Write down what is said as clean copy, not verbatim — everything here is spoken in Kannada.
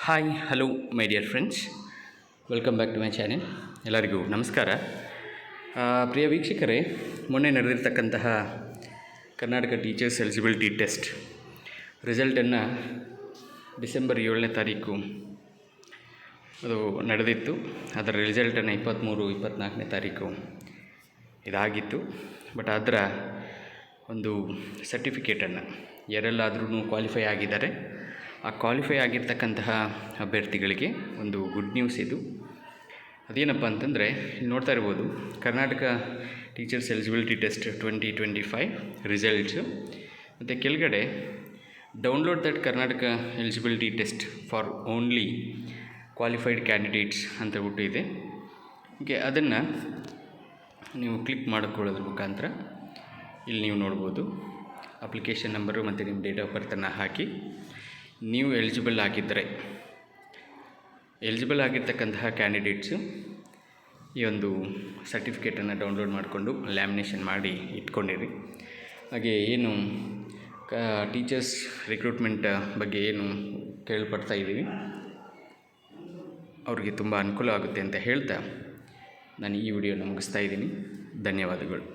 Hi hello my dear friends, welcome back to my channel. ಎಲ್ಲರಿಗೂ ನಮಸ್ಕಾರ. ಪ್ರಿಯ ವೀಕ್ಷಕರೇ, ಮೊನ್ನೆ ನಡೆದಿರ್ತಕ್ಕಂತಹ ಕರ್ನಾಟಕ ಟೀಚರ್ಸ್ ಎಲಿಜಿಬಿಲಿಟಿ ಟೆಸ್ಟ್ ರಿಸಲ್ಟನ್ನು ಡಿಸೆಂಬರ್ 7ನೇ ತಾರೀಕು ಅದು ನಡೆದಿತ್ತು. ಅದರ ರಿಸಲ್ಟನ್ನು 23-24ನೇ ತಾರೀಕು ಇದಾಗಿತ್ತು. ಬಟ್ ಅದರ ಒಂದು ಸರ್ಟಿಫಿಕೇಟನ್ನು ಯಾರೆಲ್ಲಾದ್ರೂ ಕ್ವಾಲಿಫೈ ಆಗಿದ್ದಾರೆ, ಆ ಕ್ವಾಲಿಫೈ ಆಗಿರ್ತಕ್ಕಂತಹ ಅಭ್ಯರ್ಥಿಗಳಿಗೆ ಒಂದು ಗುಡ್ ನ್ಯೂಸ್ ಇದು. ಅದೇನಪ್ಪ ಅಂತಂದರೆ, ಇಲ್ಲಿ ನೋಡ್ತಾ ಇರ್ಬೋದು, Karnataka teachers eligibility test 2025 results, ಮತ್ತು ಕೆಳಗಡೆ download that Karnataka eligibility test for only qualified candidates ಅಂತ ಬಿಟ್ಟು ಇದೆ. ಹೀಗೆ ಅದನ್ನು ನೀವು ಕ್ಲಿಕ್ ಮಾಡಿಕೊಳ್ಳೋದ್ರ ಮುಖಾಂತರ ಇಲ್ಲಿ ನೀವು ನೋಡ್ಬೋದು ಅಪ್ಲಿಕೇಶನ್ ನಂಬರು ಮತ್ತು ನಿಮ್ಮ ಡೇಟ್ ಆಫ್ ಬರ್ತನ್ನು ಹಾಕಿ ನೀವು ಎಲಿಜಿಬಲ್ ಆಗಿರ್ತಕ್ಕಂತಹ ಕ್ಯಾಂಡಿಡೇಟ್ಸು ಈ ಒಂದು ಸರ್ಟಿಫಿಕೇಟನ್ನು ಡೌನ್ಲೋಡ್ ಮಾಡಿಕೊಂಡು ಲ್ಯಾಮಿನೇಷನ್ ಮಾಡಿ ಇಟ್ಕೊಂಡಿರಿ. ಹಾಗೆ ಏನು ಟೀಚರ್ಸ್ ರಿಕ್ರೂಟ್ಮೆಂಟ್ ಬಗ್ಗೆ ಏನು ಕೇಳ್ಪಡ್ತಾ ಇದ್ದೀವಿ, ಅವ್ರಿಗೆ ತುಂಬ ಅನುಕೂಲ ಆಗುತ್ತೆ ಅಂತ ಹೇಳ್ತಾ ನಾನು ಈ ವಿಡಿಯೋನ ಮುಗಿಸ್ತಾ ಇದ್ದೀನಿ. ಧನ್ಯವಾದಗಳು.